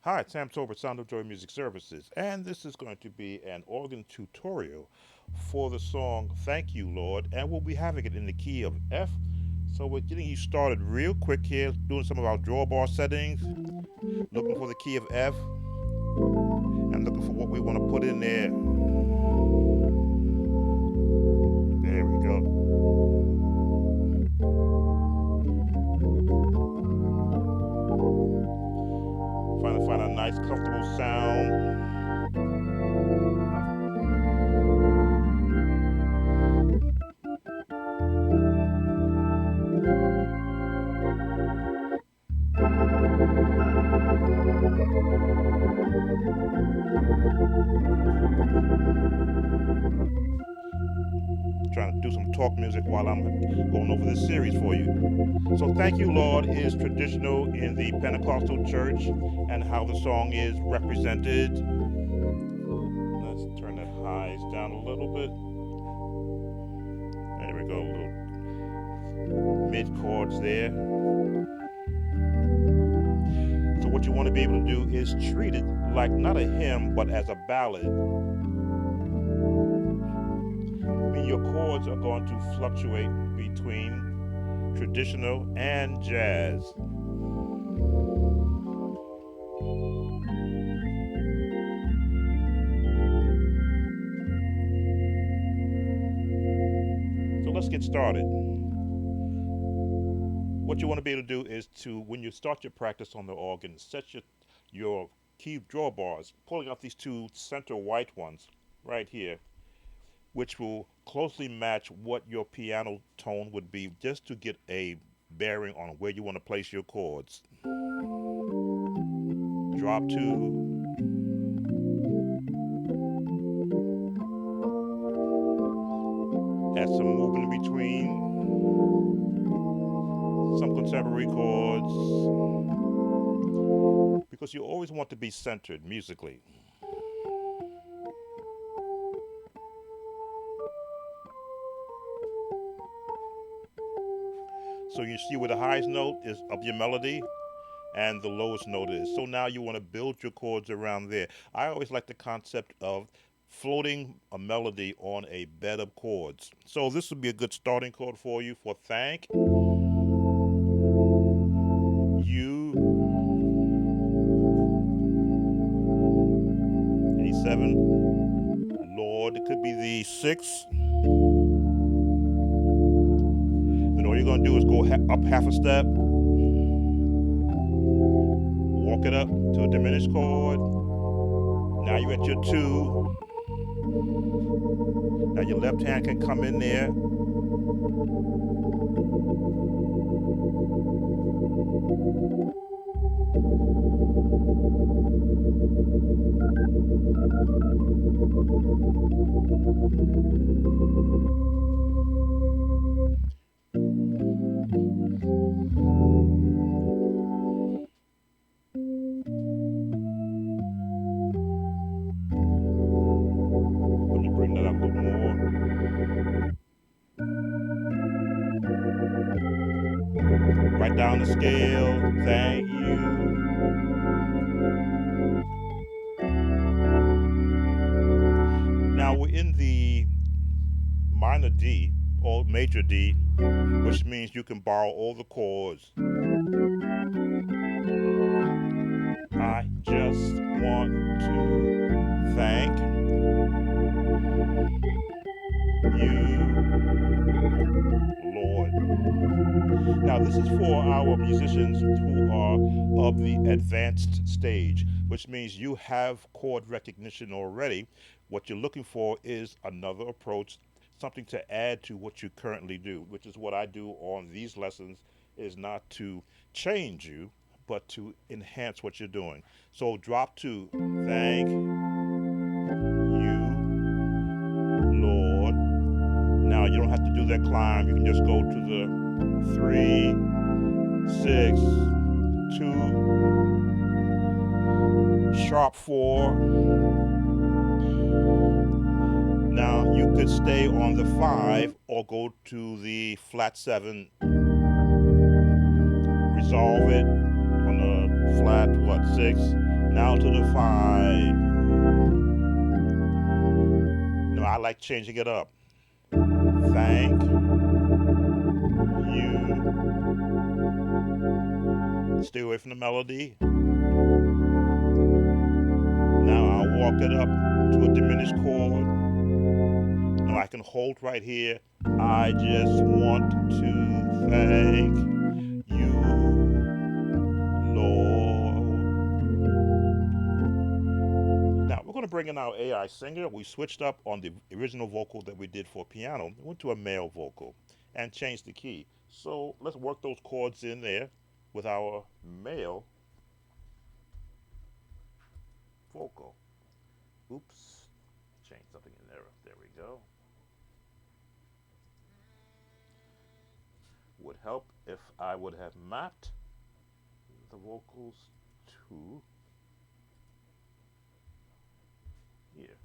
Hi, it's Sam Tober, Sound of Joy Music Services, and this is going to be an organ tutorial for the song Thank You, Lord, and we'll be having it in the key of F. So we're getting you started real quick here, doing some of our drawbar settings, looking for the key of F, and looking for what we want to put in there. There we go. Trying to find a nice, comfortable sound. Trying to do some talk music while I'm going over this series for you. So, Thank You, Lord is traditional in the Pentecostal church and how the song is represented. Let's turn that highs down a little bit. There we go, little mid chords there. So, what you want to be able to do is treat it like not a hymn, but as a ballad. I mean, your chords are going to fluctuate between traditional and jazz. So let's get started. What you want to be able to do is to, when you start your practice on the organ, set your key drawbars, pulling out these two center white ones right here, which will closely match what your piano tone would be, just to get a bearing on where you want to place your chords. Drop two, add some movement in between, some contemporary chords, because you always want to be centered musically. So you see where the highest note is of your melody and the lowest note is. So now you want to build your chords around there. I always like the concept of floating a melody on a bed of chords. So this would be a good starting chord for you for thank you. A7. Lord, it could be the 6. Then all you're going to do is go up half a step, walk it up to a diminished chord. Now you're at your 2. Now your left hand can come in there. Let me bring that up a little more. Right down the scale. Thank you. Now we're in the minor D or major D, which means you can borrow all the chords. I just want to thank you, Lord. Now, this is for our musicians who are of the advanced stage, which means you have chord recognition already. What you're looking for is another approach, something to add to what you currently do, which is what I do on these lessons, is not to change you, but to enhance what you're doing. So drop to thank you, Lord. Now you don't have to do that climb. You can just go to the 3, 6, 2, sharp 4. Now you could stay on the 5 or go to the flat 7, resolve it on the flat, 6, Now to the 5. No, I like changing it up. Thank you. Stay away from the melody. Now I'll walk it up to a diminished chord. Now I can hold right here. I just want to thank you, Lord. Now we're going to bring in our AI singer. We switched up on the original vocal that we did for piano. We went to a male vocal and changed the key. So let's work those chords in there with our male vocal. Oops, change something in there. There we go. Would help if I would have mapped the vocals to here.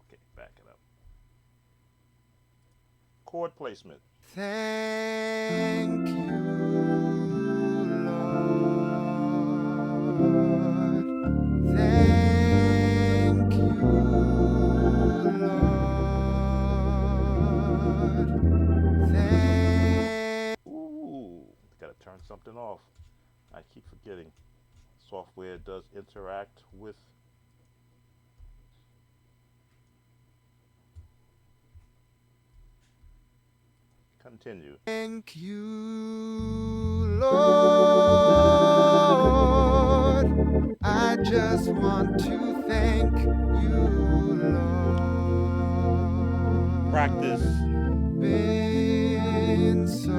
Okay, back it up. Chord placement. Thank you, Lord. Thank you, Lord. Ooh, gotta turn something off. I keep forgetting. Software does interact with. Continue. Thank you, Lord. I just want to thank you, Lord. Practice. Been so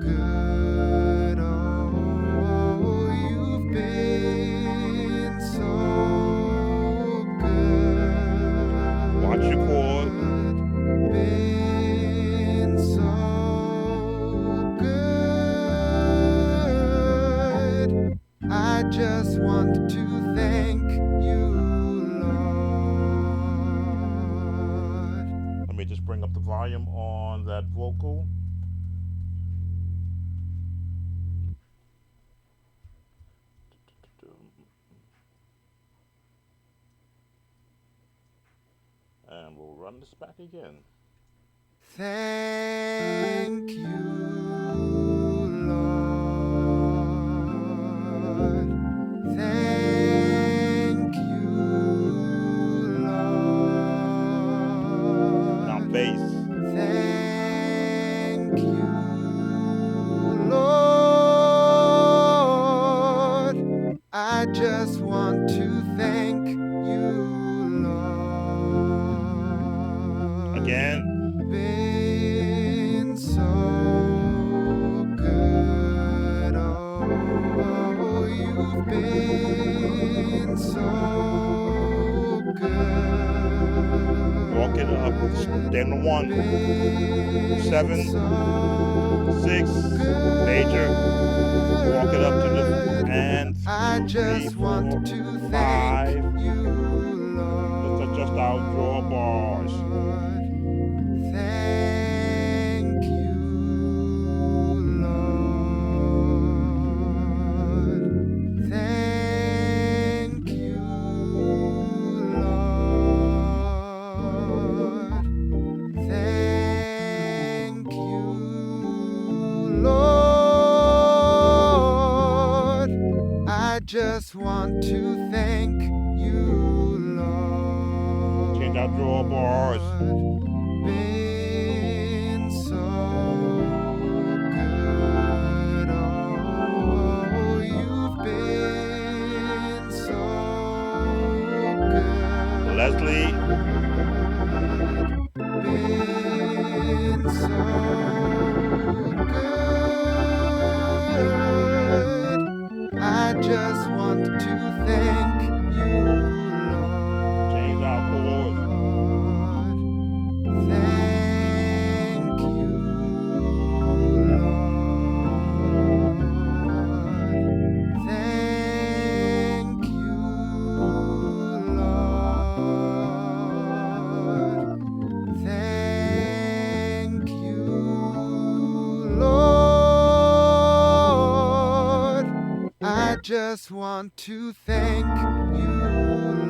good. Oh, you've been so good. Watch your chord. Been so good. I just want to thank you, Lord. Let me just bring up the volume on that vocal. And we'll run this back again. Thank you, Lord. Thank you, Lord. Now bass. Thank you, Lord. I just want to thank you, Lord. Again. Been so good. Oh, you've been so good. Walk it up. Stand on 1. 7. 6. Major. Walk it up to the and 2, 3, 4, 5. Let's adjust our drawbars. Thank you, Lord. Thank you, Lord. Thank you, Lord. I just want to thank you, Lord. Change our drawbars. Been so good. Oh, you've been so good. Leslie. Been so good. I just want to thank you, Lord. Change our chords. Thank you, Lord. Thank you, Lord. Thank you, Lord. I just want to thank you,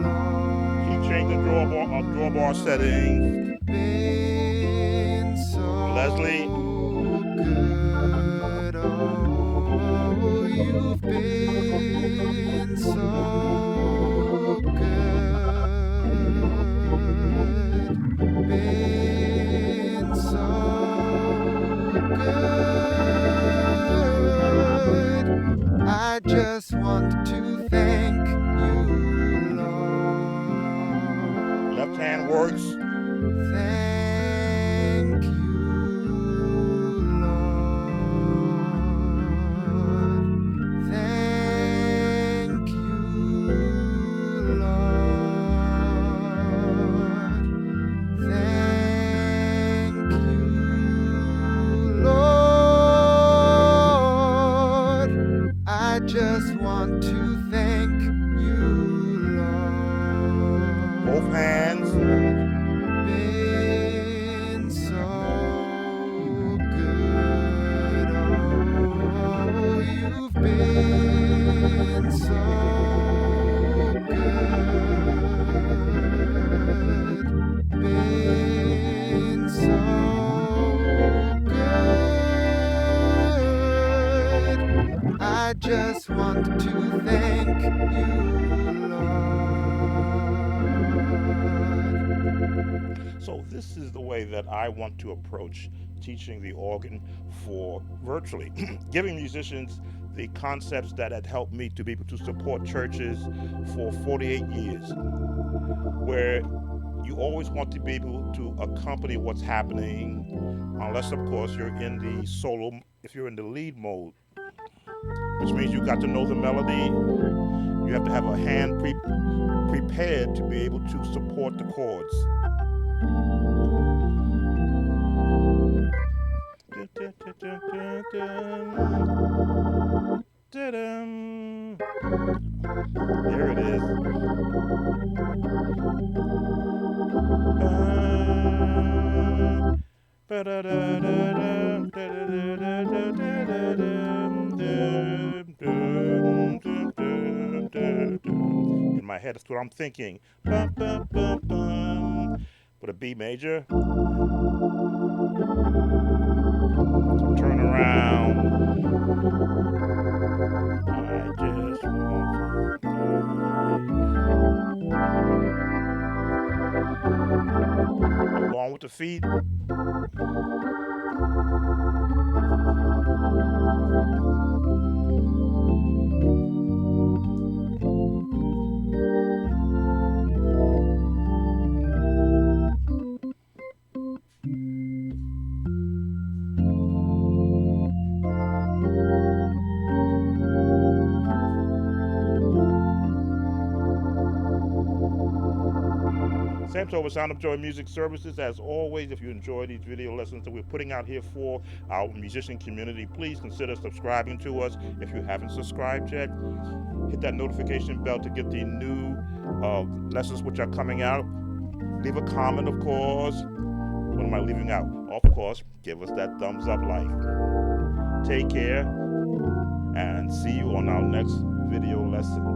Lord. Keep changing drawbar settings. Been so Leslie. good. Oh, you've been so good. Been so good. I just want to thank you, Lord. Left hand works. Thank you, Lord. Thank you, Lord. Thank you, Lord. I just want to thank you, Lord. Both hands. Been so good. Oh, you've been so good. Been so good. I just want to thank you, Lord. So this is the way that I want to approach teaching the organ for virtually, giving musicians the concepts that had helped me to be able to support churches for 48 years, where you always want to be able to accompany what's happening, unless of course you're in the solo, if you're in the lead mode, which means you got to know the melody. You have to have a hand prepared to be able to support the chords. There it is. In my head, that's what I'm thinking. With a B major. Turn around. I just want to along with the feet. Sam Tova, Sound of Joy Music Services. As always, if you enjoy these video lessons that we're putting out here for our musician community, please consider subscribing to us. If you haven't subscribed yet, hit that notification bell to get the new lessons which are coming out. Leave a comment, of course. What am I leaving out? Of course, give us that thumbs up like. Take care, and see you on our next video lesson.